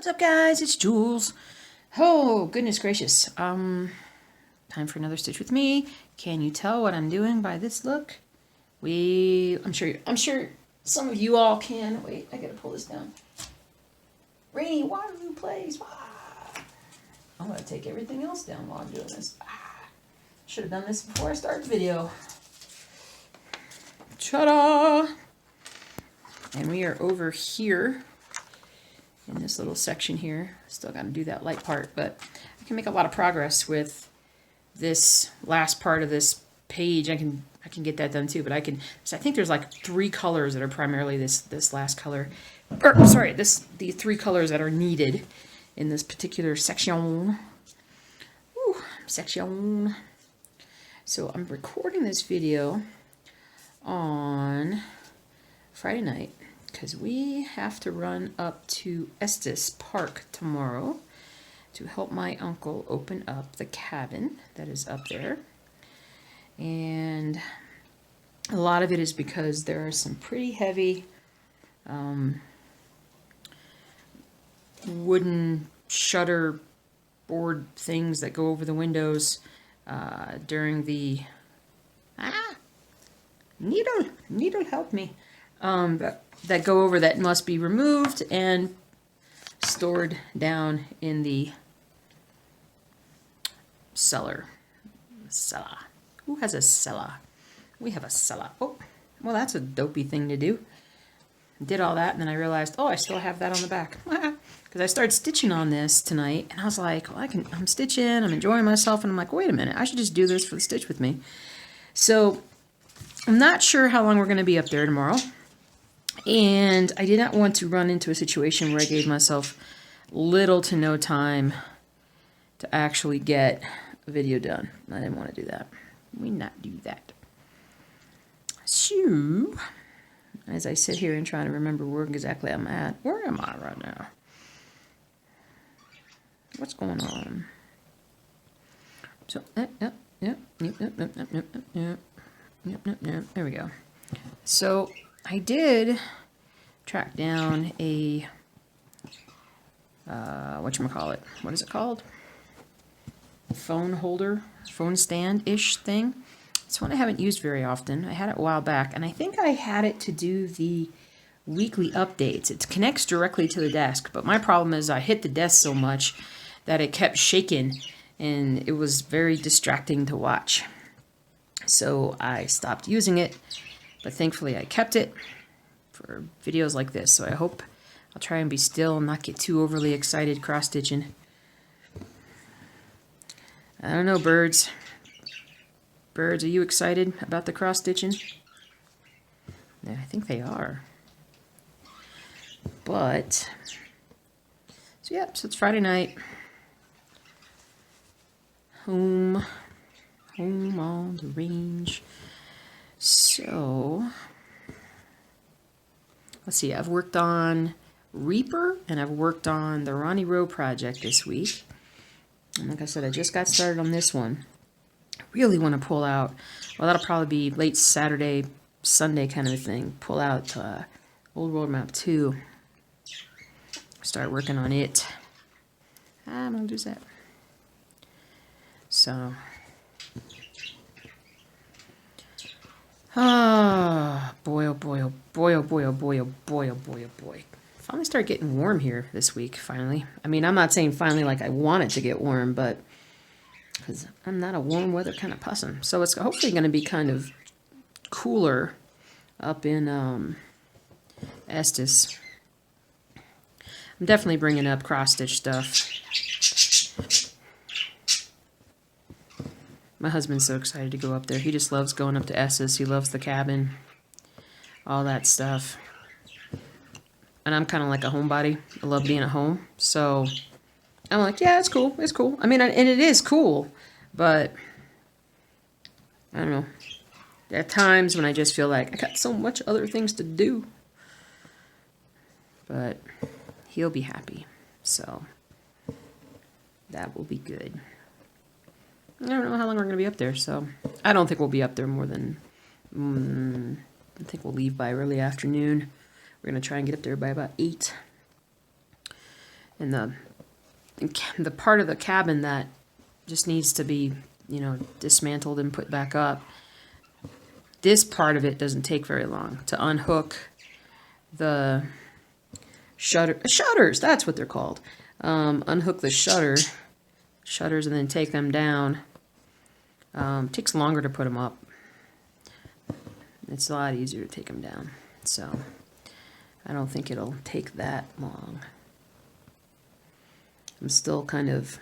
What's up, guys? It's Jules. Oh, goodness gracious. Time for another stitch with me. Can you tell what I'm doing by this look? I'm sure some of you all can. Wait, I gotta pull this down. Rainy Waterloo plays. I'm gonna take everything else down while I'm doing this. Should have done this before I start the video. Ta-da! And we are over here in this little section here. Still got to do that light part, but I can make a lot of progress with this last part of this page. I can get that done too, but I think there's like 3 colors that are primarily this last color. The 3 colors that are needed in this particular section. Ooh, section. So I'm recording this video on Friday night because we have to run up to Estes Park tomorrow to help my uncle open up the cabin that is up there. And a lot of it is because there are some pretty heavy wooden shutter board things that go over the windows during the needle help me that go over that must be removed and stored down in the cellar. Who has a cellar? We have a cellar. Oh, well, that's a dopey thing to do. Did all that, and then I realized, oh, I still have that on the back. Because I started stitching on this tonight, and I was like, well, I'm stitching, I'm enjoying myself, and I'm like, wait a minute, I should just do this for the stitch with me. So I'm not sure how long we're going to be up there tomorrow, and I did not want to run into a situation where I gave myself little to no time to actually get a video done. I didn't want to do that. We not do that. So, as I sit here and try to remember where exactly I'm at, where am I right now? What's going on? So, yep. There we go. So, I did track down a, whatchamacallit? What is it called? Phone holder, phone stand-ish thing. It's one I haven't used very often. I had it a while back, and I think I had it to do the weekly updates. It connects directly to the desk, but my problem is I hit the desk so much that it kept shaking, and it was very distracting to watch. So I stopped using it, but thankfully I kept it for videos like this. So I hope I'll try and be still and not get too overly excited cross-stitching. I don't know, birds. Birds, are you excited about the cross-stitching? Yeah, I think they are. But, so it's Friday night. Home on the range. So, let's see, I've worked on Reaper and I've worked on the Ronnie Rowe project this week. And like I said, I just got started on this one. I really want to pull out, well, that'll probably be late Saturday, Sunday kind of a thing. Pull out Old World Map 2. Start working on it. I'm going to do that. So, boy, oh boy, oh boy, oh boy, oh boy, oh boy, oh boy, oh boy. Finally start getting warm here this week, finally. I mean, I'm not saying finally like I want it to get warm, but because I'm not a warm weather kind of person. So it's hopefully going to be kind of cooler up in Estes. I'm definitely bringing up cross-stitch stuff. My husband's so excited to go up there. He just loves going up to Estes. He loves the cabin, all that stuff. And I'm kind of like a homebody. I love being at home. So I'm like, yeah, it's cool. It's cool. I mean, and it is cool. But I don't know. There are times when I just feel like I got so much other things to do. But he'll be happy. So that will be good. I don't know how long we're going to be up there. So I don't think we'll be up there more than... I think we'll leave by early afternoon. We're going to try and get up there by about 8. and the part of the cabin that just needs to be, you know, dismantled and put back up. This part of it doesn't take very long to unhook the shutters. That's what they're called. Unhook the shutters and then take them down. Takes longer to put them up. It's a lot easier to take them down. So I don't think it'll take that long. I'm still kind of,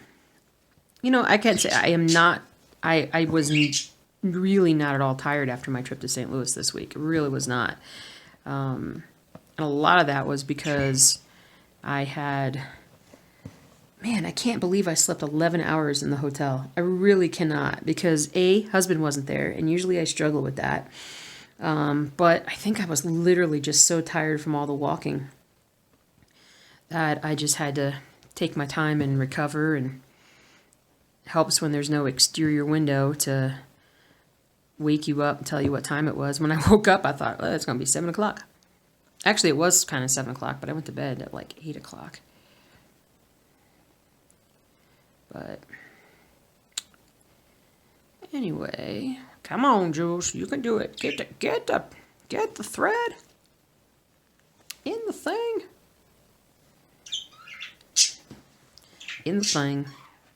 you know, I can't say I am not, I was really not at all tired after my trip to St. Louis this week. It really was not. And a lot of that was because I had, man, I can't believe I slept 11 hours in the hotel. I really cannot, because husband wasn't there, and usually I struggle with that. But I think I was literally just so tired from all the walking that I just had to take my time and recover, and helps when there's no exterior window to wake you up and tell you what time it was. When I woke up, I thought, oh, it's going to be 7 o'clock. Actually, it was kind of 7 o'clock, but I went to bed at like 8 o'clock. But anyway, come on, Jules, you can do it. Get the thread in the thing.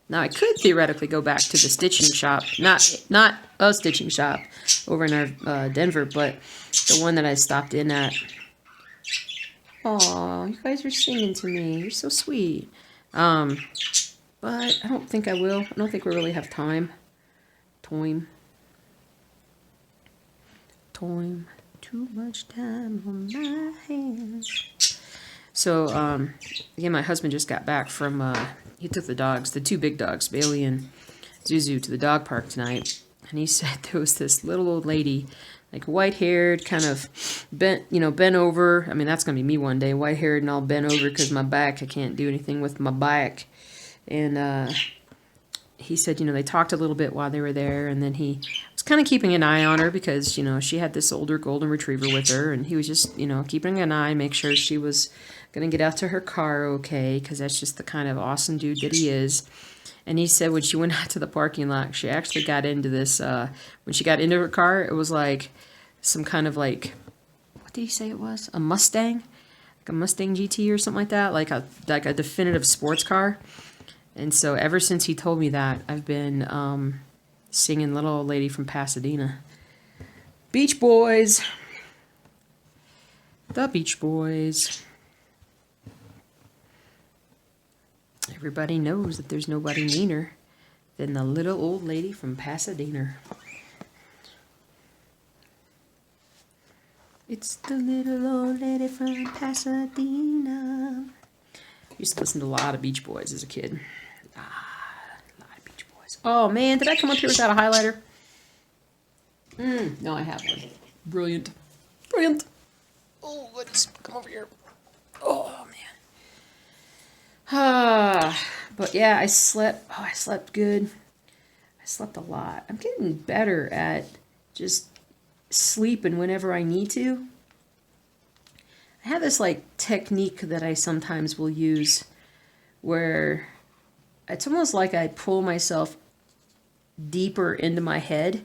Now I could theoretically go back to the stitching shop, not a stitching shop over in our Denver, but the one that I stopped in at. Aw, you guys are singing to me. You're so sweet. But I don't think I will. I don't think we really have time. Too much time on my hands. So, again, my husband just got back from, he took the dogs, the 2 big dogs, Bailey and Zuzu, to the dog park tonight. And he said there was this little old lady, like white-haired, kind of bent over. I mean, that's going to be me one day, white-haired and all bent over because my back, I can't do anything with my back. And he said, they talked a little bit while they were there, and then he was kind of keeping an eye on her because, she had this older golden retriever with her, and he was just, keeping an eye, make sure she was going to get out to her car okay, because that's just the kind of awesome dude that he is. And he said when she went out to the parking lot, she actually got into this, when she got into her car, it was like some kind of like, what did he say it was? A Mustang? Like a Mustang GT or something like that? Like a definitive sports car. And so ever since he told me that, I've been singing Little Old Lady from Pasadena. Beach Boys. The Beach Boys. Everybody knows that there's nobody meaner than the little old lady from Pasadena. It's the little old lady from Pasadena. Used to listen to a lot of Beach Boys as a kid. A lot of Beach Boys. Oh man, did I come up here without a highlighter? No, I have one. Brilliant. Brilliant. Oh, goodness. Come over here. Oh, man. But yeah, I slept. Oh, I slept good. I slept a lot. I'm getting better at just sleeping whenever I need to. I have this like technique that I sometimes will use where it's almost like I pull myself deeper into my head.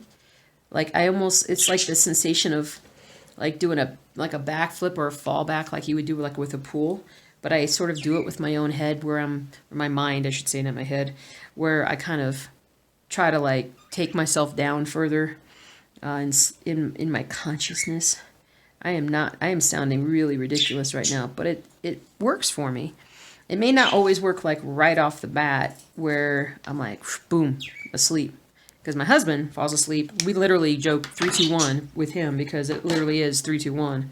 Like it's like the sensation of like doing a backflip or a fallback like you would do like with a pool. But I sort of do it with my own head or my mind, I should say, not my head, where I kind of try to like take myself down further in my consciousness. I am sounding really ridiculous right now, but it works for me. It may not always work like right off the bat where I'm like, boom, asleep. Because my husband falls asleep. We literally joke 3, 2, 1 with him because it literally is 3, 2, 1.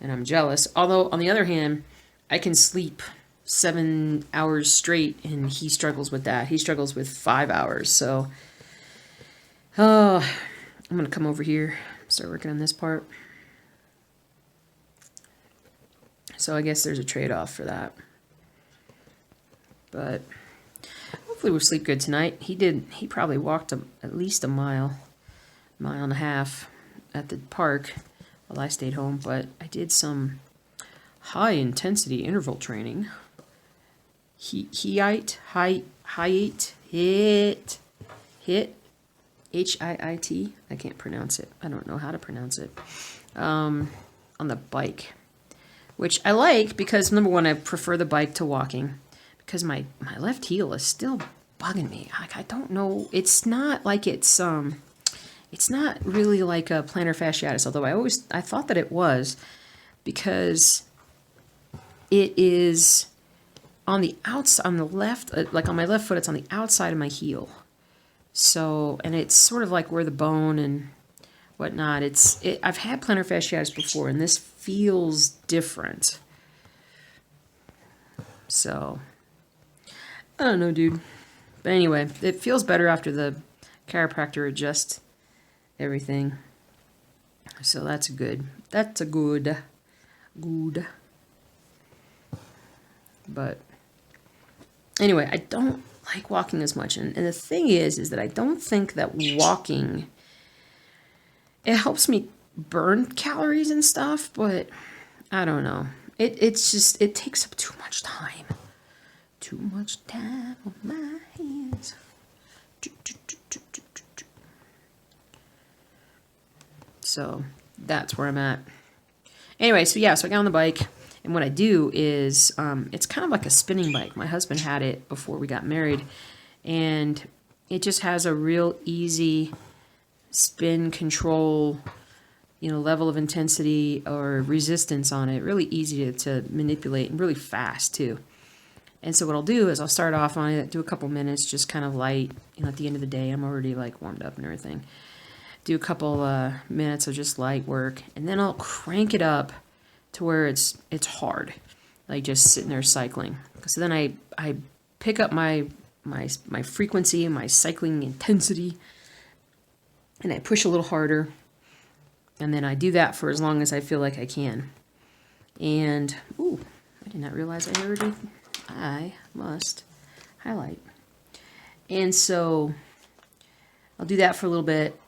And I'm jealous. Although, on the other hand, I can sleep 7 hours straight, and he struggles with that. He struggles with 5 hours. So, I'm going to come over here, start working on this part. So I guess there's a trade-off for that. But hopefully we'll sleep good tonight. He probably walked at least a mile and a half at the park while I stayed home. But I did some high-intensity interval training Hiite, hit, H-I-I-T. I can't pronounce it. I don't know how to pronounce it. On the bike, which I like because, number one, I prefer the bike to walking because my left heel is still bugging me. Like, I don't know. It's not like it's not really like a plantar fasciitis, although I thought that it was, because it is on the outside, on the left, like on my left foot, it's on the outside of my heel. So, and it's sort of like where the bone and whatnot. I've had plantar fasciitis before, and this feels different. So, I don't know, dude. But anyway, it feels better after the chiropractor adjusts everything. So that's good. That's a good. But anyway, I don't like walking as much. And the thing is that I don't think that walking, it helps me burn calories and stuff, but I don't know. It's just, it takes up too much time. Too much time on my hands. So that's where I'm at. Anyway, so yeah, so I got on the bike, and what I do is, it's kind of like a spinning bike. My husband had it before we got married, and it just has a real easy spin control, level of intensity or resistance on it. Really easy to manipulate, and really fast too. And so what I'll do is I'll start off on it, do a couple minutes, just kind of light. At the end of the day, I'm already like warmed up and everything. Do a couple minutes of just light work, and then I'll crank it up to where it's hard, like just sitting there cycling. So then I pick up my frequency and my cycling intensity, and I push a little harder, and then I do that for as long as I feel like I can. And ooh, I did not realize I must highlight. And so I'll do that for a little bit,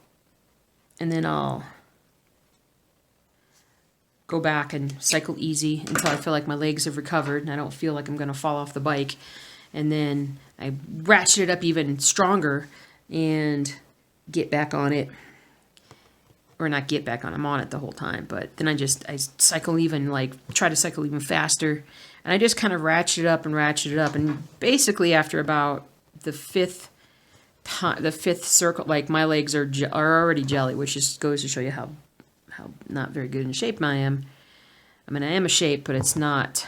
and then I'll go back and cycle easy until I feel like my legs have recovered and I don't feel like I'm going to fall off the bike. And then I ratchet it up even stronger and get back on it. Or not get back on, I'm on it the whole time. But then I cycle even, try to cycle even faster. And I just kind of ratchet it up. And basically after about the fifth circle, my legs are already jelly, which just goes to show you how not very good in shape I am. I mean, I am a shape, but it's not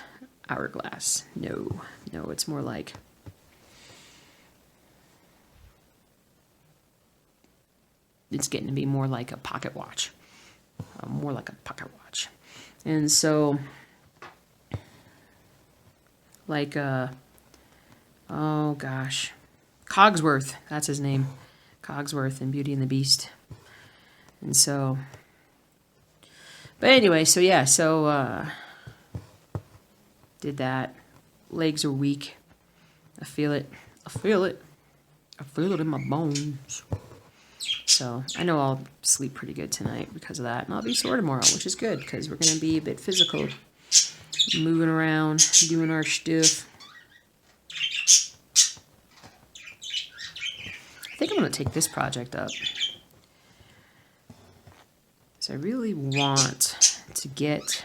hourglass. No, it's more like it's getting to be more like a pocket watch. And so, oh gosh, Cogsworth, that's his name. Cogsworth in Beauty and the Beast. And so, but anyway, so yeah, did that. Legs are weak. I feel it in my bones. So I know I'll sleep pretty good tonight because of that. And I'll be sore tomorrow, which is good because we're going to be a bit physical. Moving around, doing our stuff. I think I'm going to take this project up. So I really want to get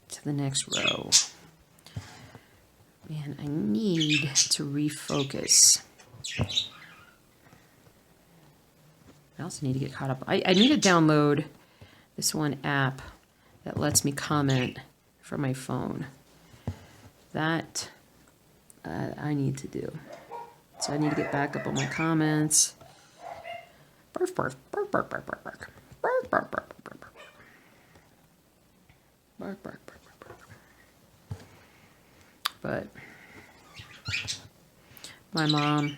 to the next row. And I need to refocus. I also need to get caught up. I need to download this one app that lets me comment from my phone. That I need to do. So I need to get back up on my comments. Barf, barf, barf, barf, barf, barf, barf. Barf, barf, barf, barf, barf. Barf, barf, barf, barf, barf. But my mom,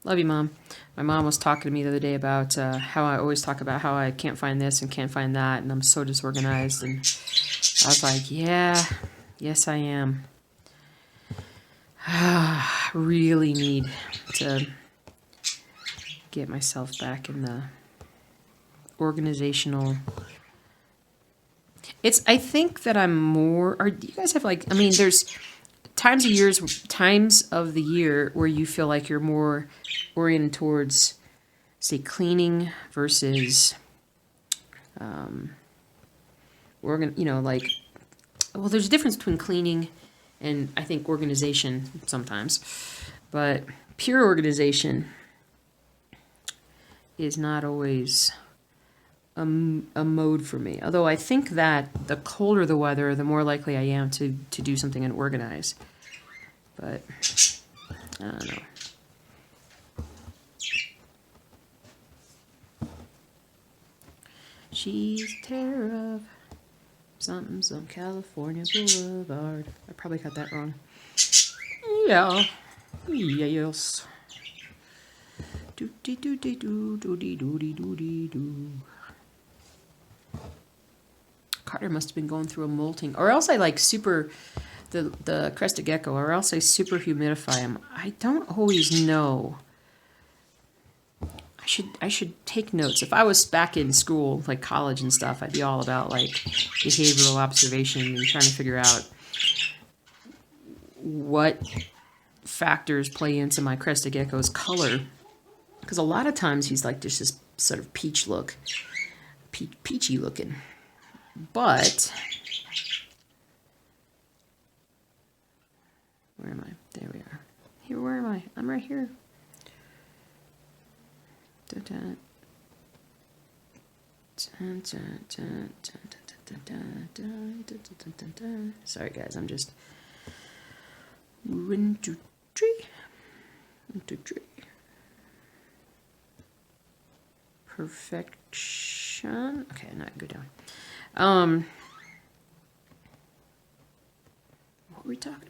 love you, Mom. My mom was talking to me the other day about how I always talk about how I can't find this and can't find that, and I'm so disorganized. And I was like, yeah, yes, I am. I really need to get myself back in the organizational. I think that I'm more, or do you guys have there's times of the year where you feel like you're more oriented towards, say, cleaning versus, like, well, there's a difference between cleaning and I think organization sometimes, but pure organization is not always a mode for me. Although I think that the colder the weather, the more likely I am to do something and organize. But I don't know. She's a terror of some California Boulevard. I probably got that wrong. Yeah. Yes. Doody doody doo doody doody doody doo. Carter must have been going through a molting, or else I like the crested gecko, or else I super humidify them. I don't always know. I should take notes. If I was back in school, like college and stuff, I'd be all about like behavioral observation and trying to figure out what factors play into my crested gecko's color. Because a lot of times he's like just this sort of peachy looking. But where am I? There we are. Here, where am I? I'm right here. Sorry guys, I'm just moving to tree. Perfection. Okay, not go down. What were we talking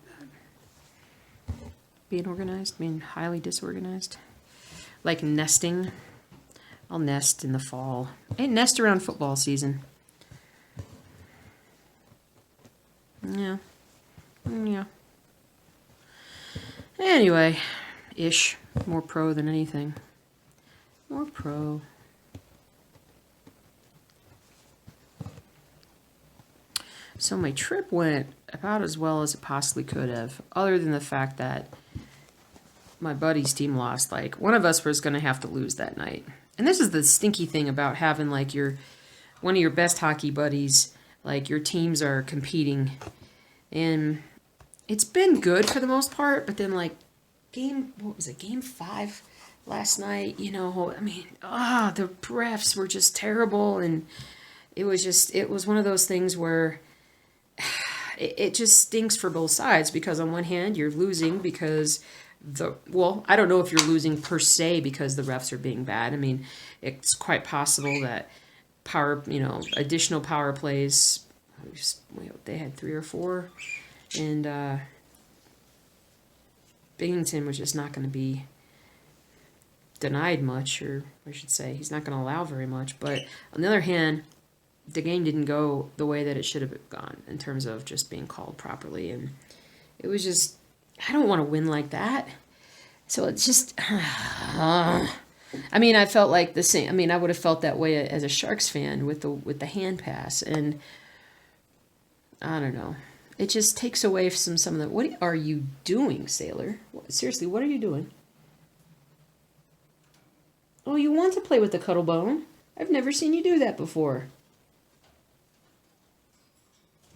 about? Being organized, being highly disorganized. Like nesting. I'll nest in the fall. I nest around football season. Yeah. Yeah. Anyway, ish. More pro than anything. More pro. So my trip went about as well as it possibly could have, other than the fact that my buddy's team lost. Like, one of us was going to have to lose that night. And this is the stinky thing about having, like, one of your best hockey buddies, like, your teams are competing. And it's been good for the most part, but then, like, game 5 last night, the refs were just terrible, and it was one of those things where it just stinks for both sides, because on one hand, you're losing because I don't know if you're losing per se because the refs are being bad. I mean, it's quite possible that additional power plays, they had 3 or 4, and Binghamton was just not going to be denied much, or I should say, he's not going to allow very much. But on the other hand, the game didn't go the way that it should have gone in terms of just being called properly, and it was just, I don't want to win like that. So it's just, I felt like the same. I would have felt that way as a Sharks fan with the hand pass, and I don't know. It just takes away some of the. What are you doing, Sailor? Seriously, what are you doing? Oh, you want to play with the cuddle bone? I've never seen you do that before.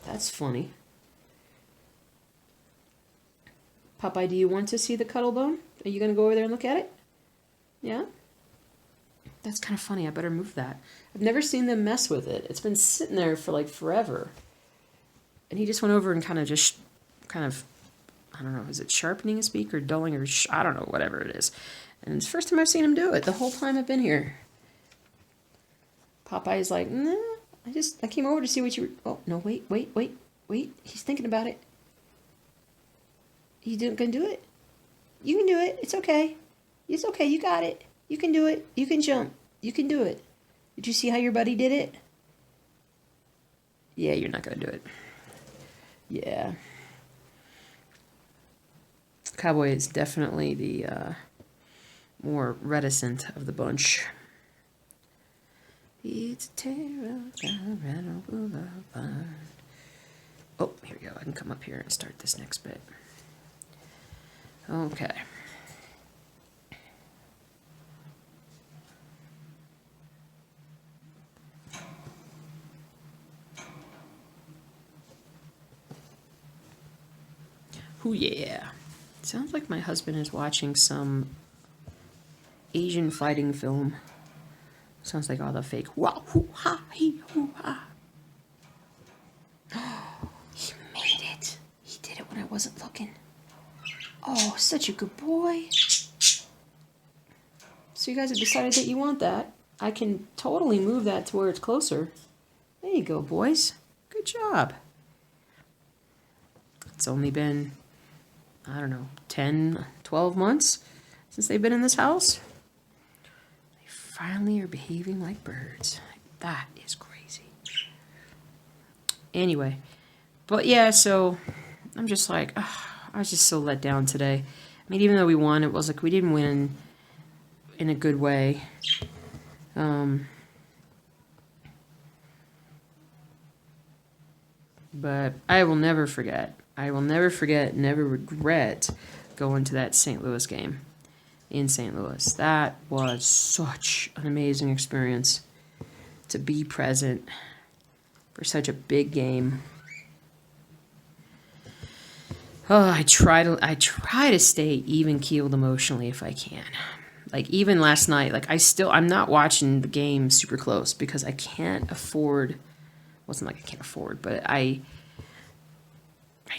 That's funny. Popeye, do you want to see the cuddle bone? Are you going to go over there and look at it? Yeah? That's kind of funny. I better move that. I've never seen them mess with it. It's been sitting there for like forever. And he just went over and I don't know, is it sharpening his beak or dulling or I don't know, whatever it is. And it's the first time I've seen him do it the whole time I've been here. Popeye's like, nah, I came over to see what you were, oh, no, wait. He's thinking about it. You can do it? You can do it. It's okay. It's okay. You got it. You can do it. You can jump. You can do it. Did you see how your buddy did it? Yeah, you're not going to do it. Yeah. Cowboy is definitely the more reticent of the bunch. It's a terror of Colorado Boulevard. Oh, here we go. I can come up here and start this next bit. Okay. Oh yeah. Sounds like my husband is watching some Asian fighting film. Sounds like all the fake wow hoo ha he hoo ha. He made it. He did it when I wasn't looking. Oh, such a good boy. So you guys have decided that you want that. I can totally move that to where it's closer. There you go, boys. Good job. It's only been, I don't know, 10, 12 months since they've been in this house. They finally are behaving like birds. That is crazy. Anyway, but yeah, so I'm just like, I was just so let down today. I mean, even though we won, it was like we didn't win in a good way. But I will never forget. I will never forget, never regret going to that St. Louis game in St. Louis. That was such an amazing experience to be present for such a big game. Oh, I try to stay even keeled emotionally if I can. Like even last night, like I'm not watching the game super close because I can't afford. Wasn't like I can't afford, but I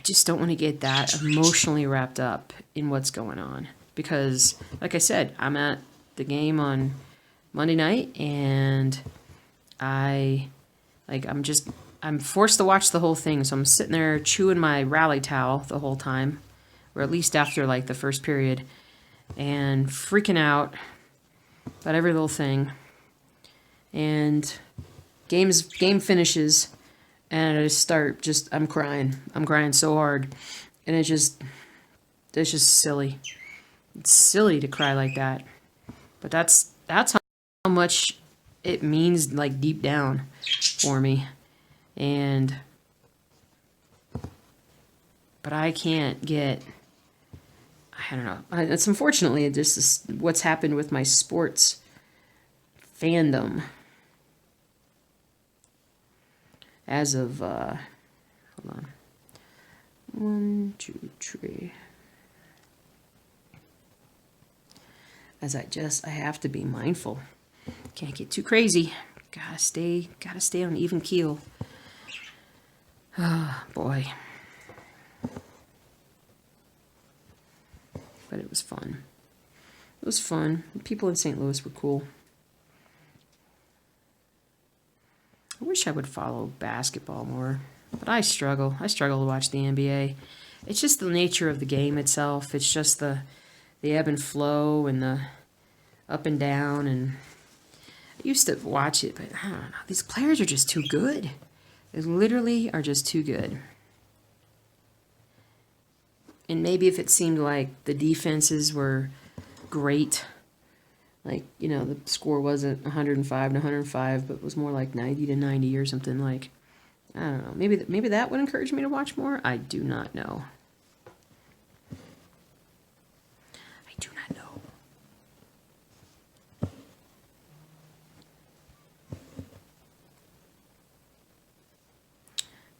just don't want to get that emotionally wrapped up in what's going on because, like I said, I'm at the game on Monday night and I'm forced to watch the whole thing, so I'm sitting there chewing my rally towel the whole time, or at least after like the first period, and freaking out about every little thing. And game finishes, and I just I'm crying. I'm crying so hard, and it's just silly. It's silly to cry like that, but that's how much it means, like deep down for me. But I can't get, I don't know. It's unfortunately just what's happened with my sports fandom as of, hold on. 1, 2, 3. As I have to be mindful. Can't get too crazy. Gotta stay on even keel. Oh, boy. But it was fun. It was fun. The people in St. Louis were cool. I wish I would follow basketball more, but I struggle. I struggle to watch the NBA. It's just the nature of the game itself. It's just the ebb and flow and the up and down. And I used to watch it, but I don't know. These players are just too good. They literally are just too good. And maybe if it seemed like the defenses were great, like, you know, the score wasn't 105 to 105, but was more like 90 to 90 or something, like, I don't know. Maybe that would encourage me to watch more. I do not know. I do not know.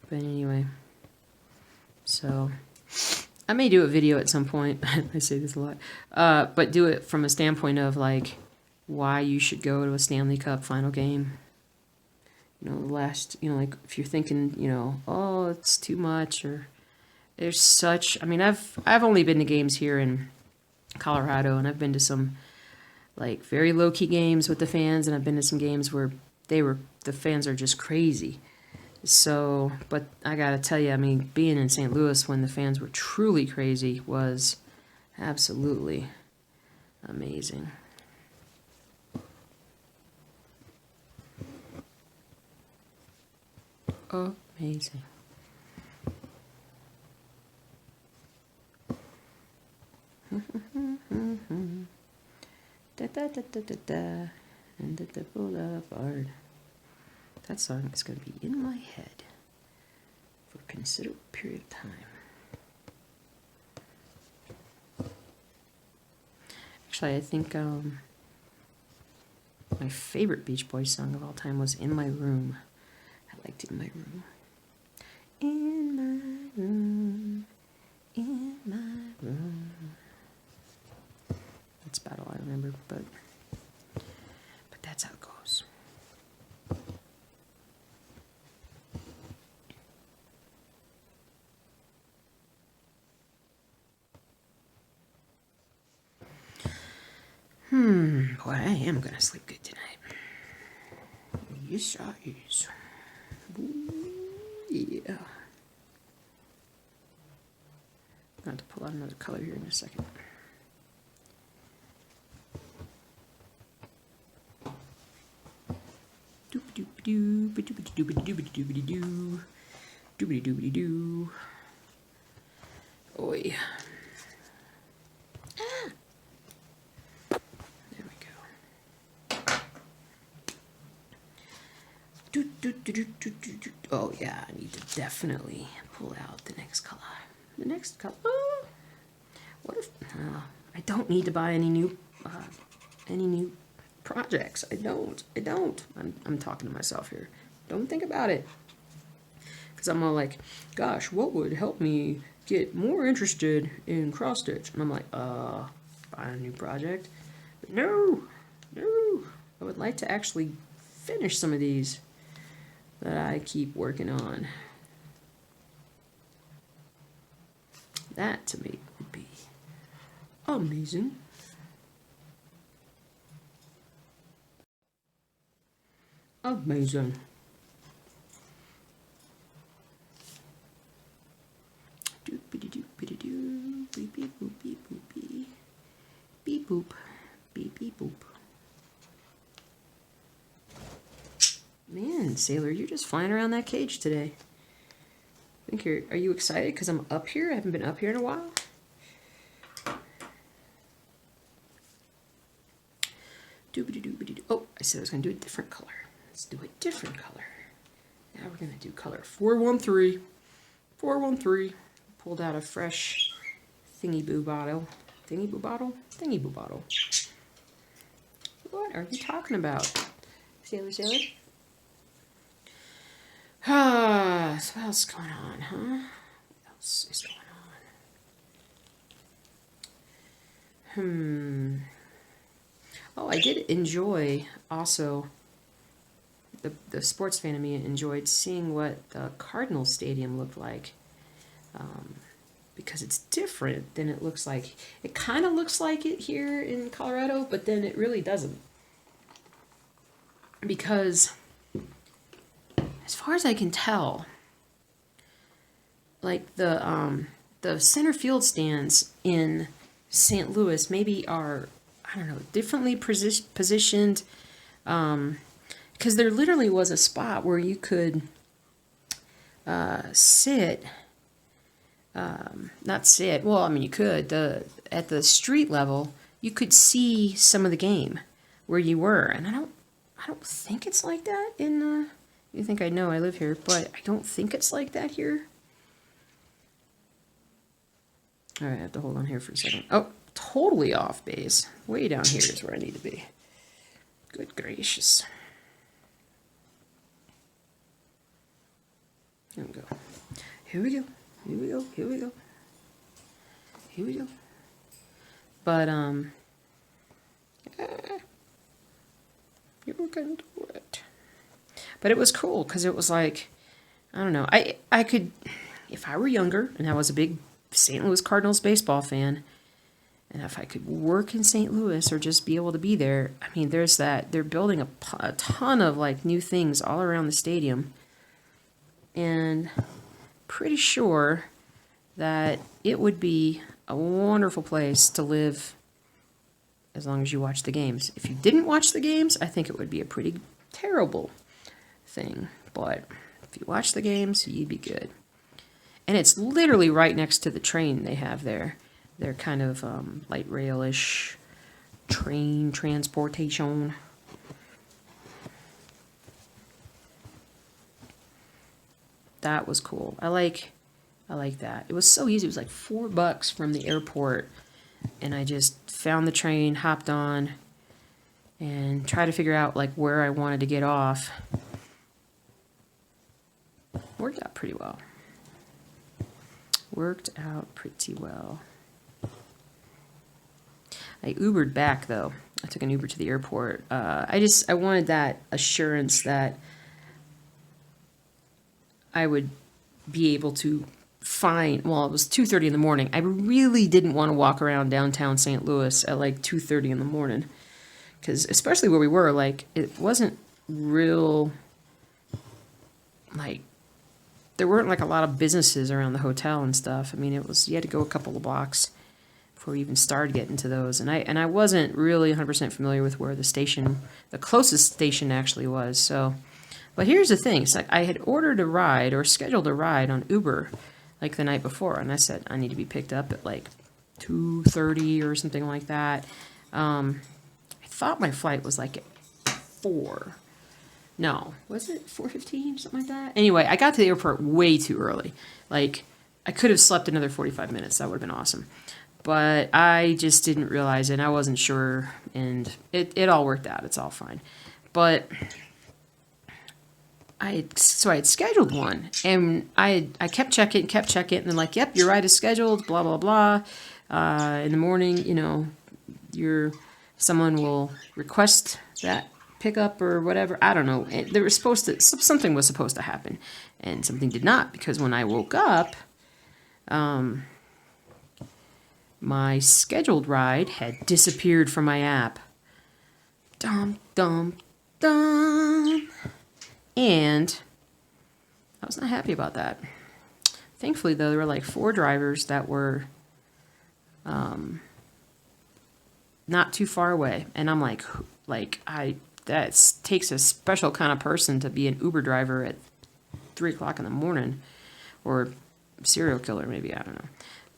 But anyway, so I may do a video at some point. I say this a lot, but do it from a standpoint of like why you should go to a Stanley Cup final game. You know, the last, you know, like if you're thinking, you know, oh, it's too much, or there's such. I mean, I've only been to games here in Colorado, and I've been to some like very low key games with the fans, and I've been to some games where the fans are just crazy. So, but I gotta tell you, I mean, being in St. Louis when the fans were truly crazy was absolutely amazing. Amazing. Da da da da da da, and the boulevard. That song is going to be in my head for a considerable period of time. Actually, I think my favorite Beach Boys song of all time was In My Room. I liked In My Room. In my room, in my room. That's about all I remember, but that's how it goes. Boy, I am gonna sleep good tonight. Yes, I is. Ooh, yeah. I'm gonna have to pull out another color here in a second. Doobity-doo, doobity-doobity-doobity-doo, doobity-doobity-doo. Oh yeah. There we go. Oh yeah, I need to definitely pull out the next color. The next color. What if I don't need to buy any new projects? I don't. I'm talking to myself here. Don't think about it. Because I'm all like, gosh, what would help me get more interested in cross stitch? And I'm like, buy a new project. But no. I would like to actually finish some of these that I keep working on. That to me would be amazing. Amazing. Doopity doopity doo, beep beep boop beep boop beep, beep boop, beep beep boop. Man, Sailor, you're just flying around that cage today. I think are you excited because I'm up here? I haven't been up here in a while. Doobity doobity doo. Oh, I said I was gonna do a different color. Let's do a different color. Now we're gonna do color 413. 413. Pulled out a fresh thingy boo bottle. Thingy boo bottle? Thingy boo bottle. What are you talking about? Sailor? So what else is going on, huh? What else is going on? Oh, I did enjoy also, the sports fan of me enjoyed seeing what the Cardinals Stadium looked like. Because it's different than it looks like. It kind of looks like it here in Colorado, but then it really doesn't. Because as far as I can tell, like the center field stands in St. Louis maybe are, I don't know, differently positioned, because there literally was a spot where you could sit, not sit, well, I mean, you could, at the street level, you could see some of the game where you were, and I don't think it's like that in, you think I know I live here, but I don't think it's like that here. All right, I have to hold on here for a second. Oh, totally off base. Way down here is where I need to be. Good gracious. Here we go. Here we go. Here we go. Here we go. Here we go. But, you can do it. But it was cool, because it was like, I don't know, I could, if I were younger, and I was a big St. Louis Cardinals baseball fan, and if I could work in St. Louis or just be able to be there, I mean, there's that, they're building a ton of, like, new things all around the stadium, and pretty sure that it would be a wonderful place to live as long as you watch the games. If you didn't watch the games, I think it would be a pretty terrible thing, but if you watch the games, you'd be good. And it's literally right next to the train they have there. They're kind of light rail-ish train transportation. That was cool. I like that. It was so easy. It was like $4 from the airport and I just found the train, hopped on, and tried to figure out like where I wanted to get off. Worked out pretty well. Worked out pretty well. I Ubered back though. I took an Uber to the airport. I wanted that assurance that I would be able to find, well, it was 2:30 in the morning. I really didn't want to walk around downtown St. Louis at like 2:30 in the morning. Because especially where we were, like, it wasn't real, like, there weren't like a lot of businesses around the hotel and stuff. I mean, it was, you had to go a couple of blocks before we even started getting to those. And I wasn't really 100% familiar with where the station, the closest station actually was. So, but here's the thing. It's like I had ordered a ride or scheduled a ride on Uber like the night before. And I said, I need to be picked up at like 2:30 or something like that. I thought my flight was like at 4. No, was it 4:15, something like that? Anyway, I got to the airport way too early. Like, I could have slept another 45 minutes. That would have been awesome. But I just didn't realize it, and I wasn't sure, and it all worked out. It's all fine. But I had scheduled one, and I kept checking, and they're like, yep, your ride is scheduled, blah, blah, blah. In the morning, you know, someone will request that pickup or whatever. I don't know. They were supposed to, something was supposed to happen, and something did not, because when I woke up, my scheduled ride had disappeared from my app. Dum, dum, dum. And I was not happy about that. Thankfully, though, there were like 4 drivers that were not too far away. And I'm like that takes a special kind of person to be an Uber driver at 3 o'clock in the morning, or serial killer maybe, I don't know.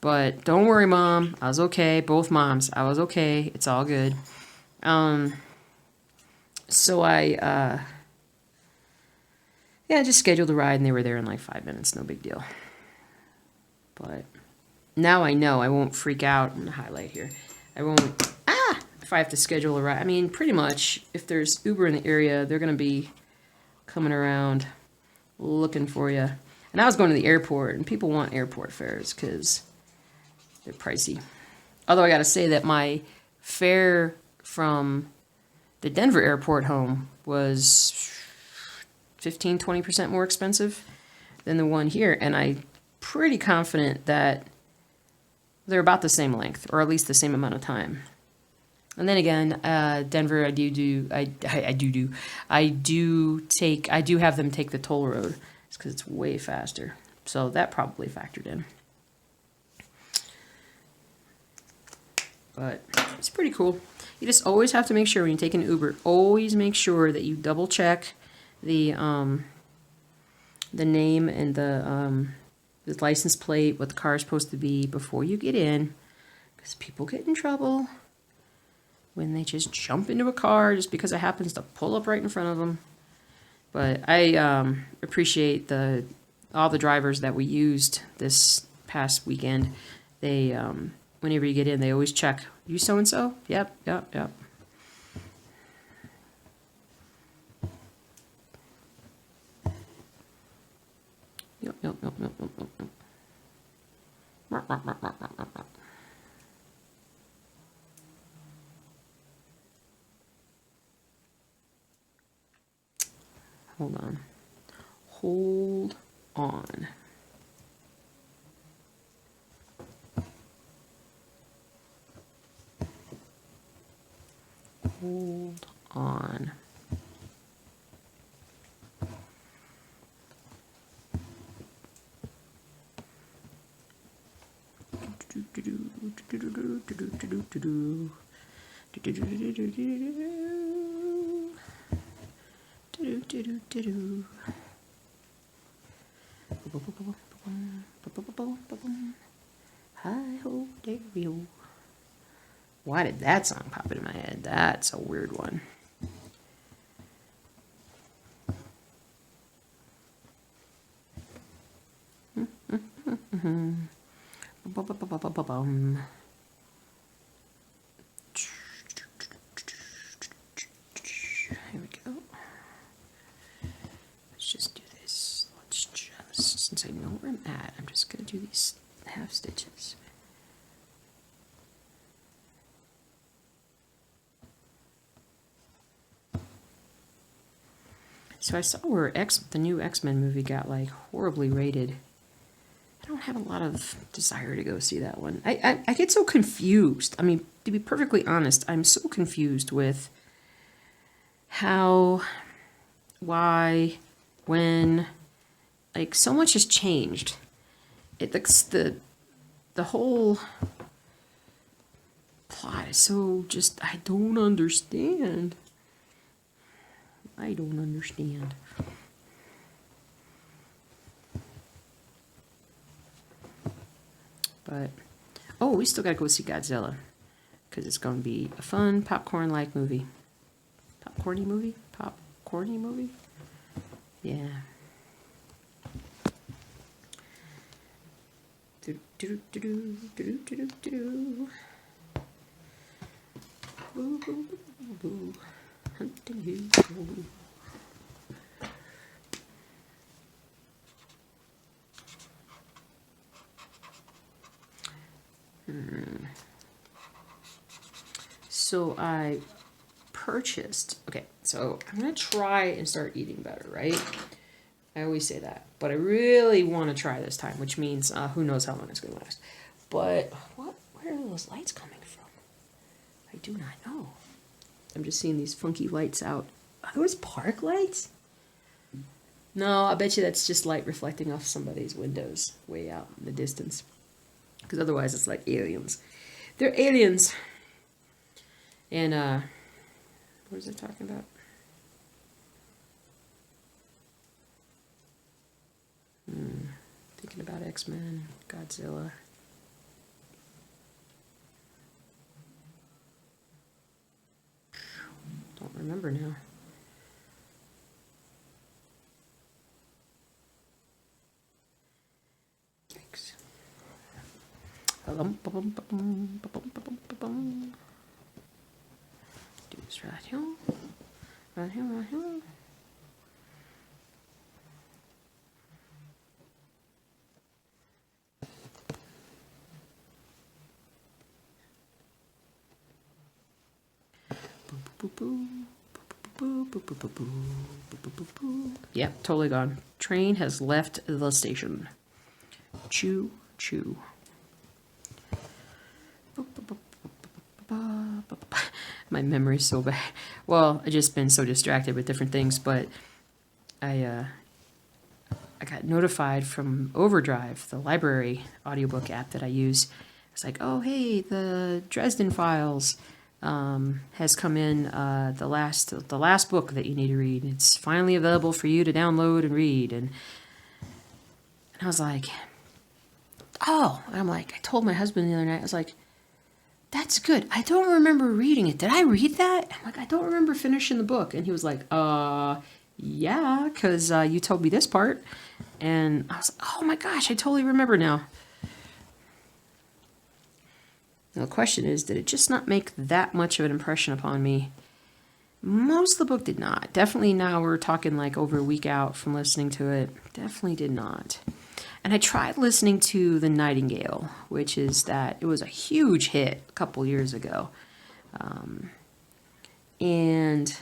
But don't worry, Mom, I was okay. Both moms, I was okay. It's all good. So I just scheduled a ride, and they were there in like 5 minutes. No big deal. But now I know I won't freak out. I'm gonna highlight here. I won't. If I have to schedule a ride. I mean, pretty much, if there's Uber in the area, they're going to be coming around looking for you. And I was going to the airport, and people want airport fares because they're pricey. Although I got to say that my fare from the Denver airport home was 15-20% more expensive than the one here. And I'm pretty confident that they're about the same length, or at least the same amount of time. And then again, Denver, I do have them take the toll road. It's because it's way faster. So that probably factored in. But it's pretty cool. You just always have to make sure when you take an Uber, always make sure that you double check the name and the license plate, what the car is supposed to be before you get in, because people get in trouble when they just jump into a car just because it happens to pull up right in front of them. But I appreciate all the drivers that we used this past weekend. They, whenever you get in, they always check, you so-and-so? Yep. Yep. Hold on. Hold on. Hold on. Hi ho, there you. Why did that song pop into my head? That's a weird one. where I'm at, I'm just going to do these half stitches. So I saw where the new X-Men movie got like horribly rated. I don't have a lot of desire to go see that one. I get so confused. I mean, to be perfectly honest, I'm so confused with how, why, when, like so much has changed. The whole plot is so just, I don't understand. I don't understand. But, oh, we still gotta go see Godzilla. Because it's gonna be a fun, popcorn-like movie. Popcorny movie? Popcorny movie? Yeah. Do-do-do-do-do-do-do-do-do. Boo, boo, boo, boo. Hunting you. So I purchased, okay, so I'm going to try and start eating better, right? I always say that, but I really want to try this time, which means who knows how long it's going to last. But where are those lights coming from? I do not know. I'm just seeing these funky lights out. Are those park lights? No, I bet you that's just light reflecting off somebody's windows way out in the distance. Because otherwise it's like aliens. They're aliens. And, what was I talking about? Thinking about X-Men, Godzilla. Don't remember now. Thanks. Do this right here. Right here, right here. Yep, totally gone. Train has left the station. Choo choo. My memory's so bad. Well, I just been so distracted with different things, but I got notified from Overdrive, the library audiobook app that I use. It's like, oh hey, the Dresden Files has come in, the last book that you need to read. It's finally available for you to download and read. And I was like, oh, and I'm like, I told my husband the other night, I was like, that's good. I don't remember reading it. Did I read that? I'm like, I don't remember finishing the book. And he was like, yeah, because you told me this part. And I was like, oh my gosh, I totally remember now. Now the question is, did it just not make that much of an impression upon me? Most of the book did not. Definitely now we're talking like over a week out from listening to it. Definitely did not. And I tried listening to The Nightingale, which is that it was a huge hit a couple years ago. And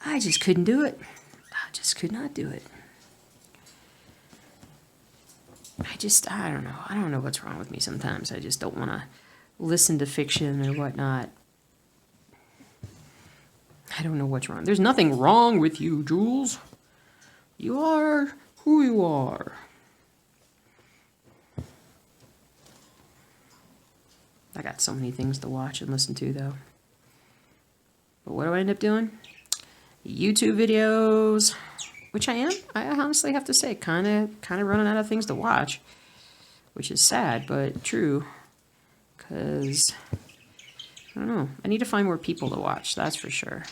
I just couldn't do it. I just could not do it. I don't know. I don't know what's wrong with me sometimes. I just don't want to listen to fiction or whatnot. I don't know what's wrong. There's nothing wrong with you, Jules. You are who you are. I got so many things to watch and listen to, though. But what do I end up doing? YouTube videos, which I am. I honestly have to say, kind of running out of things to watch, which is sad, but true. Because, I don't know. I need to find more people to watch, that's for sure.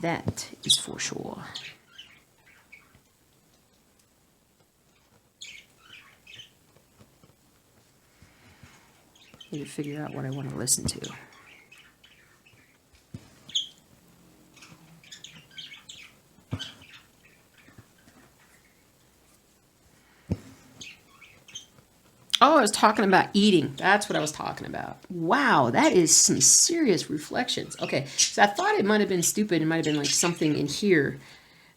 That is for sure. I need to figure out what I want to listen to. was talking about eating. That's what I was talking about. Wow, that is some serious reflections. Okay, so I thought it might have been stupid. It might have been like something in here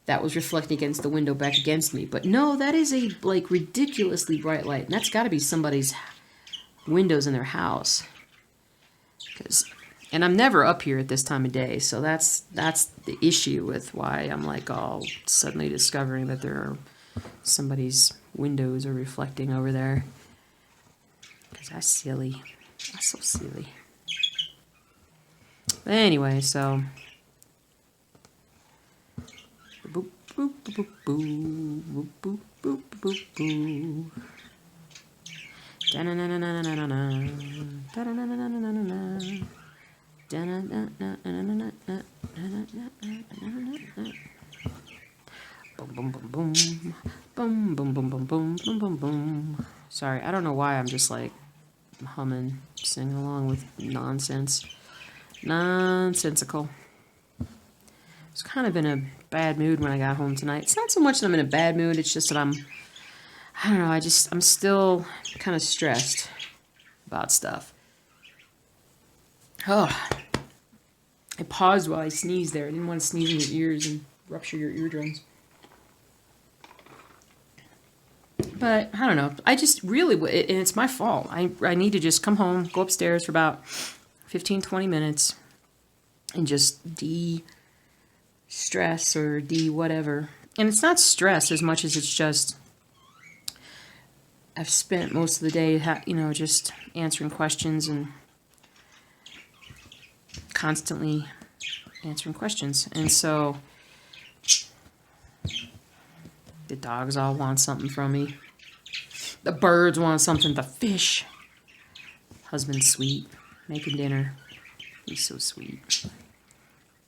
that was reflecting against the window back against me. But no, that is a like ridiculously bright light. And that's got to be somebody's windows in their house. And I'm never up here at this time of day, so that's the issue with why I'm like all suddenly discovering that there are somebody's windows are reflecting over there. Because that's silly. That's so silly. But anyway, so boop boop boop boop boop boop boop boop boop. Boom, boom, boom, boom. Boom, boom, boom, boom, boom, boom, boom, boom. Sorry, I don't know why I'm just like humming, singing along with nonsense. Nonsensical. I was kind of in a bad mood when I got home tonight. It's not so much that I'm in a bad mood, it's just that I don't know, I'm still kind of stressed about stuff. Oh, I paused while I sneezed there. I didn't want to sneeze in your ears and rupture your eardrums. But I don't know. I just really, and it's my fault. I need to just come home, go upstairs for about 15-20 minutes and just de-stress or de-whatever. And it's not stress as much as it's just I've spent most of the day, just answering questions and constantly answering questions. And so the dogs all want something from me. The birds want something. The fish. Husband's sweet. Making dinner. He's so sweet.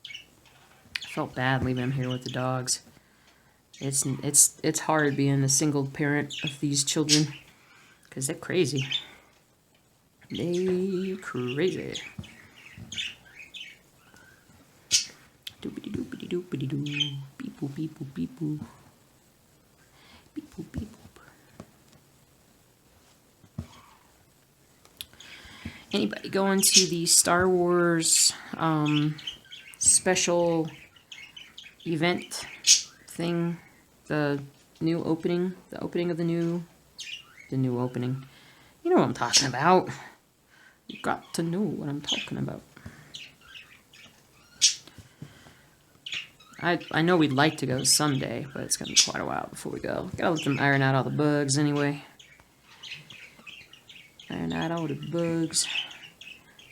I felt bad leaving him here with the dogs. It's hard being a single parent of these children. Because they're crazy. They're crazy. Doopity doopity doopity doo. Beep boop beep boop beep boop. Beep boop beep boop. Anybody going to the Star Wars special event thing? The new opening? The opening of the new opening. You know what I'm talking about. You got to know what I'm talking about. I know we'd like to go someday, but it's going to be quite a while before we go. Gotta let them iron out all the bugs anyway. Iron out all the bugs.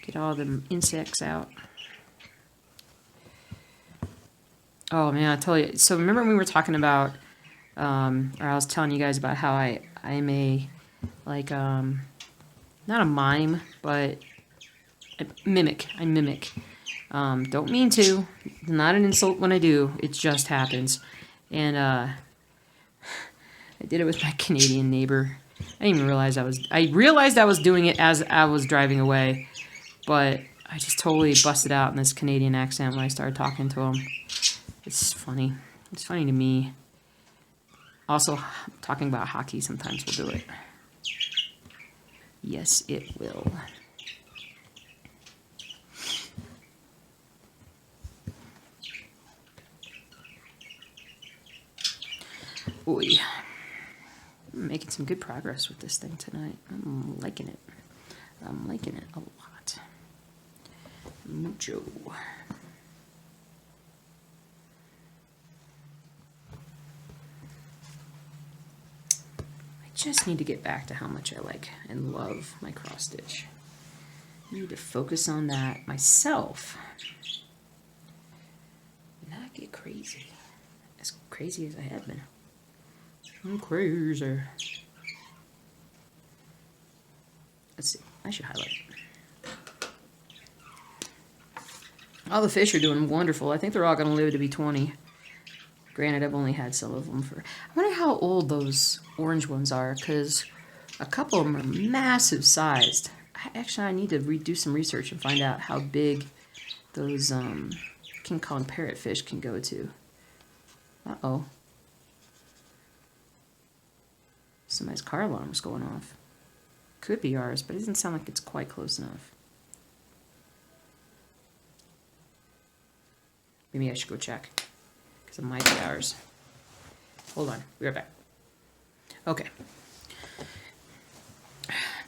Get all the insects out. Oh man, I tell you. So remember when we were talking about, or I was telling you guys about how I'm a, like, not a mime, but I mimic. Don't mean to. Not an insult when I do. It just happens. And I did it with my Canadian neighbor. I didn't even realize I realized I was doing it as I was driving away. But I just totally busted out in this Canadian accent when I started talking to him. It's funny. It's funny to me. Also, talking about hockey sometimes will do it. Yes, it will. Oy. I'm making some good progress with this thing tonight. I'm liking it. I'm liking it a lot. Mucho. I just need to get back to how much I like and love my cross stitch. I need to focus on that myself. Not get crazy. As crazy as I have been. I'm crazy. Let's see. I should highlight. All the fish are doing wonderful. I think they're all going to live to be 20. Granted, I've only had some of them for... I wonder how old those orange ones are, because a couple of them are massive sized. Actually, I need to do some research and find out how big those King Kong parrotfish can go to. Uh-oh. Somebody's car alarm's going off. Could be ours, but it doesn't sound like it's quite close enough. Maybe I should go check, because it might be ours. Hold on, be right back. Okay.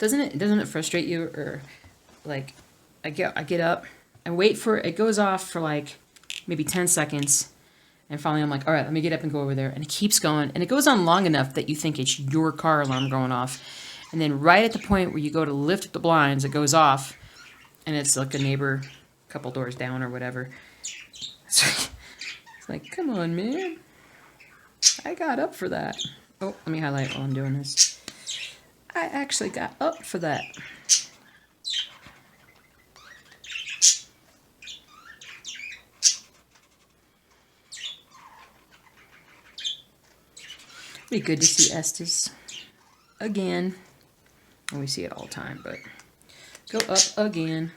Doesn't it frustrate you, or like I get up, I wait for it goes off for like maybe 10 seconds, and finally I'm like, all right, let me get up and go over there, and it keeps going, and it goes on long enough that you think it's your car alarm going off, and then right at the point where you go to lift the blinds, it goes off, and it's like a neighbor a couple doors down or whatever. It's like, come on, man. I got up for that. Oh, let me highlight while I'm doing this. I actually got up for that. It'd be good to see Estes again. And we see it all the time, but go up again.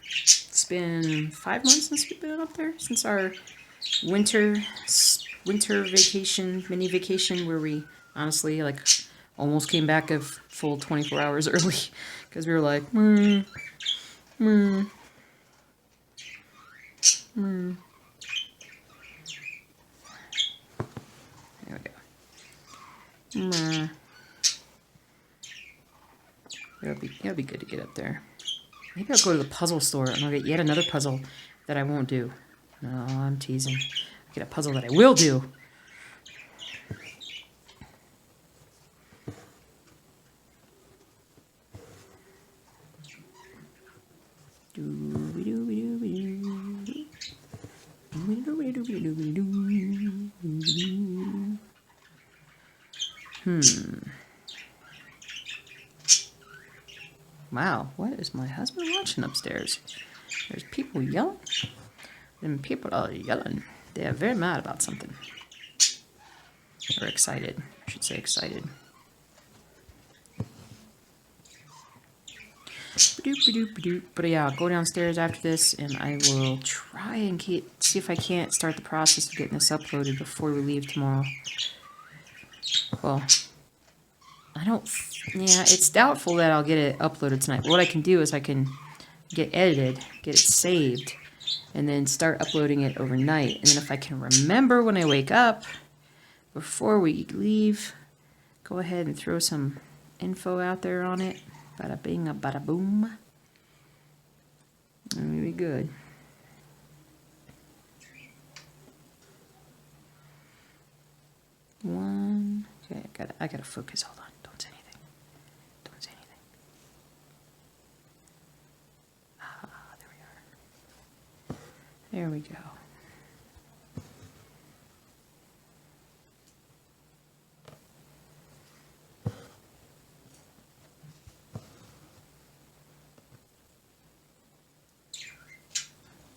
It's been 5 months since we've been up there, since our winter vacation, mini vacation, where we honestly like almost came back a full 24 hours early because we were like, There we go. It'll be good to get up there. Maybe I'll go to the puzzle store and I'll get yet another puzzle that I won't do. No, I'm teasing. I'll get a puzzle that I will do. Wow, what is my husband watching upstairs? There's people yelling. And people are yelling. They are very mad about something. Or excited. I should say excited. But yeah, I'll go downstairs after this and I will try and see if I can't start the process of getting this uploaded before we leave tomorrow. Well, it's doubtful that I'll get it uploaded tonight. But what I can do is I can get edited, get it saved, and then start uploading it overnight. And then if I can remember when I wake up, before we leave, go ahead and throw some info out there on it. Bada bing, bada boom. And we'll be good. One. Okay, I gotta focus. Hold on. Don't say anything. Don't say anything. Ah, there we are. There we go.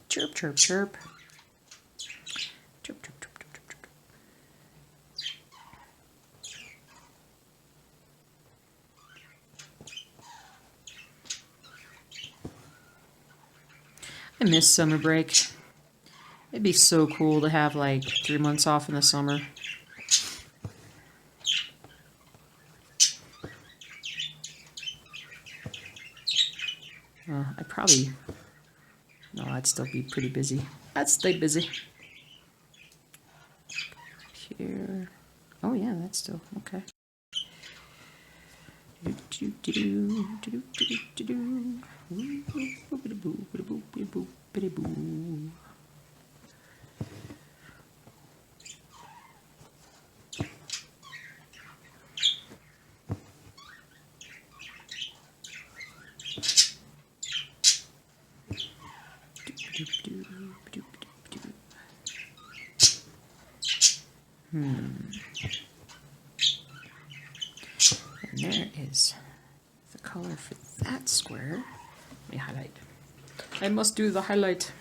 Chirp, chirp, chirp. Chirp, chirp, chirp, chirp, chirp, chirp. I miss summer break. It'd be so cool to have like 3 months off in the summer. I'd still be pretty busy. I'd stay busy. Here. Oh yeah, that's still okay. And there is the color for that square. Let me highlight. I must do the highlight.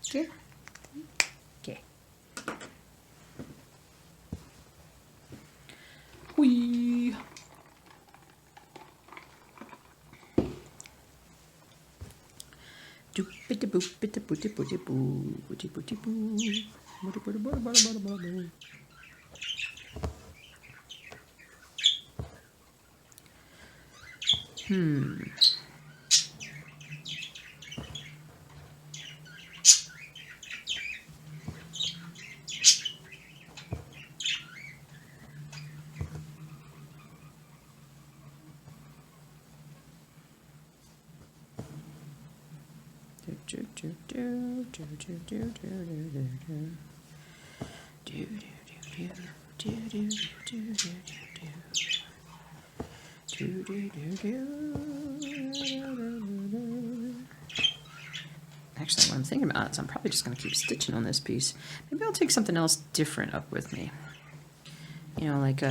Okay. Okay. Whee. Actually, what I'm thinking about is I'm probably just going to keep stitching on this piece. Maybe I'll take something else different up with me. You know, like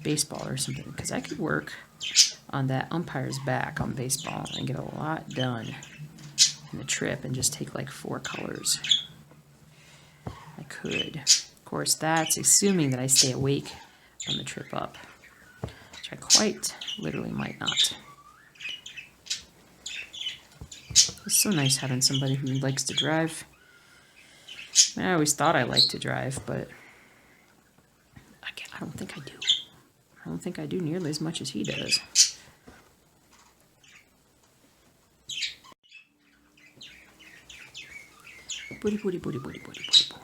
baseball or something. Because I could work on that umpire's back on baseball and get a lot done in the trip and just take like 4 colors. I could. Of course, that's assuming that I stay awake on the trip up. Which I quite literally might not. It's so nice having somebody who likes to drive. I always thought I liked to drive, but I don't think I do. I don't think I do nearly as much as he does. Booty, booty, booty, booty, booty, booty, booty.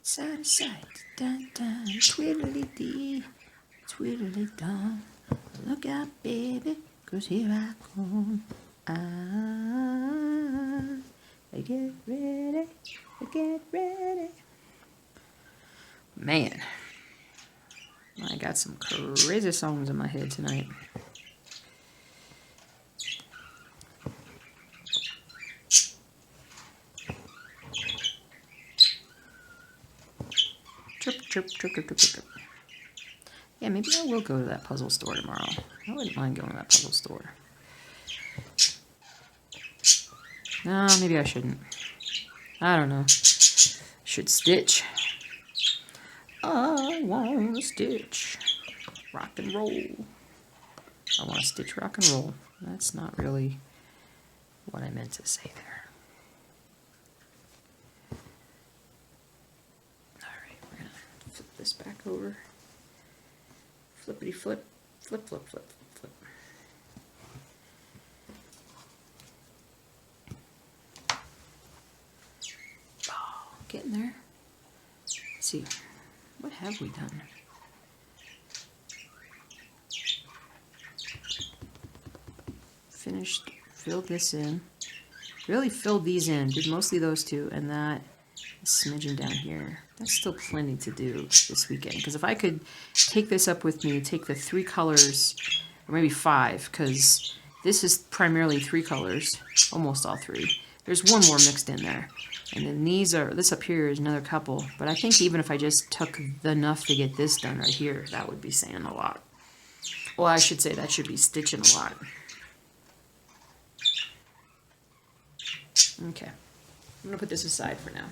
Side to side, dun dun, twiddly-dee, twiddly-dum. Look out, baby, 'cause here I come. Get ready, get ready. Man, I got some crazy songs in my head tonight. Trip, trip, trip, trip, trip, trip. Yeah, maybe I will go to that puzzle store tomorrow. I wouldn't mind going to that puzzle store. No, maybe I shouldn't. I don't know. Should stitch. I want to stitch. Rock and roll. I want to stitch rock and roll. That's not really what I meant to say there. Alright, we're going to flip this back over. Flippity flip. Flip, flip, flip, flip. Oh, getting there. Let's see. What have we done? Finished, filled this in. Really filled these in, did mostly those two, and that smidgen down here. That's still plenty to do this weekend, because if I could take this up with me, take the 3 colors, or maybe 5, because this is primarily 3 colors, almost all 3. There's one more mixed in there. And then this up here is another couple. But I think even if I just took enough to get this done right here, that would be saying a lot. Well, I should say that should be stitching a lot. Okay. I'm going to put this aside for now.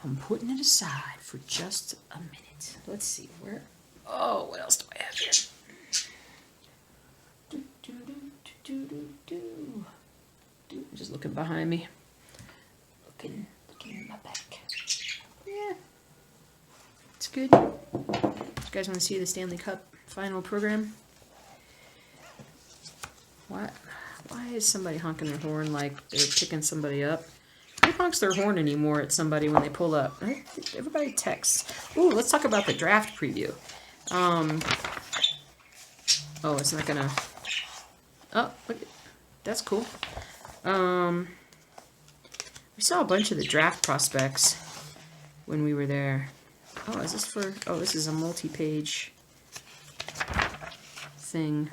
I'm putting it aside for just a minute. Let's see where... Oh, what else do I have here? I'm just looking behind me. Looking at my back. Yeah. It's good. You guys want to see the Stanley Cup final program? What? Why is somebody honking their horn like they're picking somebody up? Who honks their horn anymore at somebody when they pull up? Everybody texts. Ooh, let's talk about the draft preview. Oh, it's not gonna... Oh, look. That's cool. We saw a bunch of the draft prospects when we were there. Oh, is this for... Oh, this is a multi-page thing.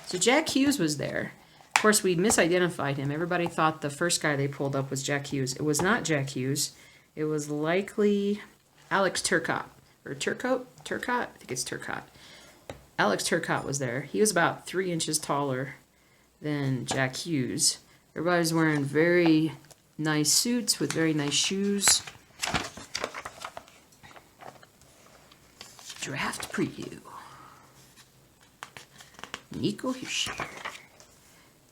So Jack Hughes was there. Of course, we misidentified him. Everybody thought the first guy they pulled up was Jack Hughes. It was not Jack Hughes. It was likely Alex Turcotte. Or Turcotte? Turcotte? I think it's Turcotte. Alex Turcotte was there. He was about 3 inches taller than Jack Hughes. Everybody's wearing very nice suits with very nice shoes. Draft preview. Nico Hischier.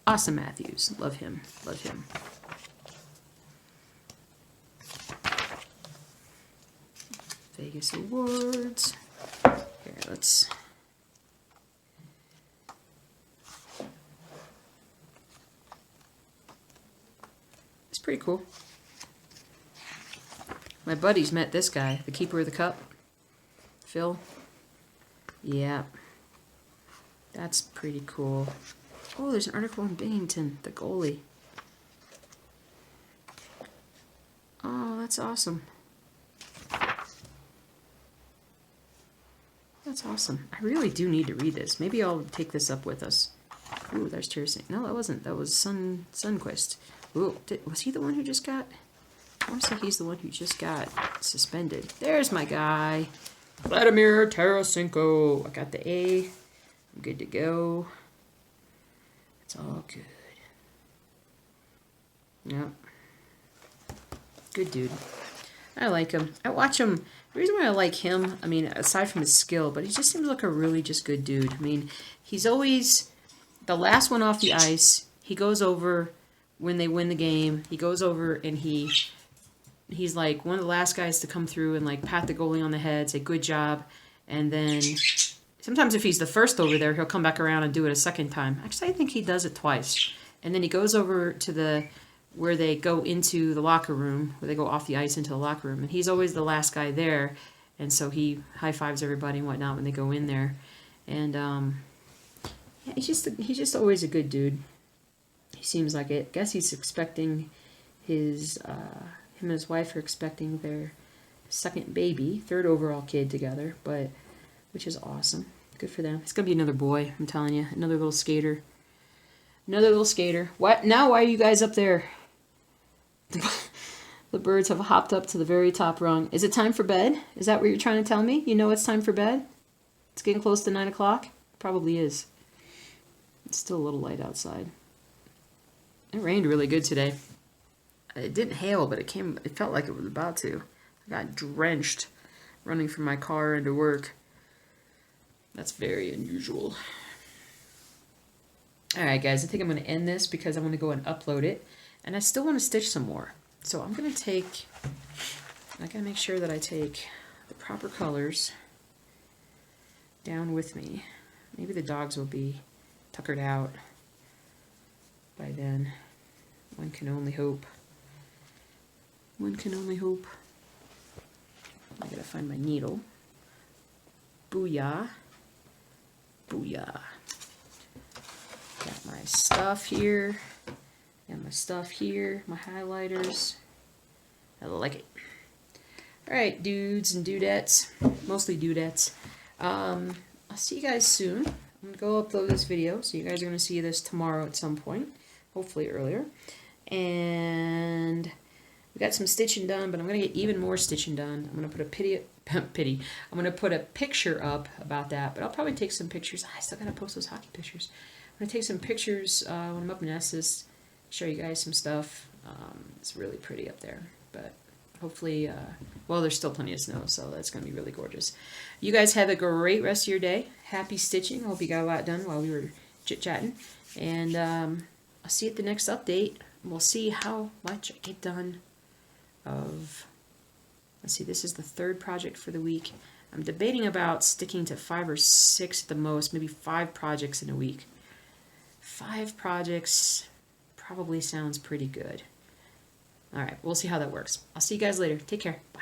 Austin Matthews. Love him. Love him. Vegas Awards. Here, let's... It's pretty cool. My buddies met this guy, the keeper of the cup. Phil. Yeah. That's pretty cool. Oh, there's an article on Bennington, the goalie. Oh, that's awesome. That's awesome. I really do need to read this. Maybe I'll take this up with us. Ooh, there's Tearsing. No, that wasn't. That was Sunquist. Ooh, was he the one who just got... I want to say he's the one who just got suspended. There's my guy. Vladimir Tarasenko. I got the A. I'm good to go. It's all good. Yep. Good dude. I like him. I watch him. The reason why I like him, I mean, aside from his skill, but he just seems like a really just good dude. I mean, he's always the last one off the ice. He goes over when they win the game. He goes over and he's like one of the last guys to come through and like pat the goalie on the head, say good job, and then sometimes if he's the first over there, he'll come back around and do it a second time. Actually, I think he does it twice. And then he goes over to where they go into the locker room, where they go off the ice into the locker room, and he's always the last guy there, and so he high-fives everybody and whatnot when they go in there. And yeah, he's just always a good dude. He seems like it. I guess he's expecting his him and his wife are expecting their second baby, third overall kid together, but which is awesome. Good for them. It's gonna be another boy, I'm telling you, another little skater. Another little skater. What now? Why are you guys up there? The birds have hopped up to the very top rung. Is it time for bed? Is that what you're trying to tell me? You know it's time for bed? It's getting close to 9 o'clock? Probably is. It's still a little light outside. It rained really good today. It didn't hail, but it felt like it was about to. I got drenched running from my car into work. That's very unusual. Alright guys, I think I'm going to end this because I want to go and upload it. And I still want to stitch some more. So I'm going to I got to make sure that I take the proper colors down with me. Maybe the dogs will be tuckered out by then. One can only hope. One can only hope. I got to find my needle. Booyah. Booyah. Got my stuff here. Got my stuff here. My highlighters. I like it. Alright, dudes and dudettes. Mostly dudettes. I'll see you guys soon. I'm going to go upload this video. So you guys are going to see this tomorrow at some point. Hopefully earlier. And we got some stitching done, but I'm going to get even more stitching done. I'm going to put I'm going to put a picture up about that, but I'll probably take some pictures. I still got to post those hockey pictures. I'm going to take some pictures when I'm up in Estes, show you guys some stuff. It's really pretty up there, but hopefully, well, there's still plenty of snow, so that's going to be really gorgeous. You guys have a great rest of your day. Happy stitching. I hope you got a lot done while we were chit-chatting. And I'll see you at the next update. We'll see how much I get done of... Let's see, this is the third project for the week. I'm debating about sticking to 5 or 6 at the most, maybe 5 projects in a week. 5 projects probably sounds pretty good. All right, we'll see how that works. I'll see you guys later. Take care. Bye.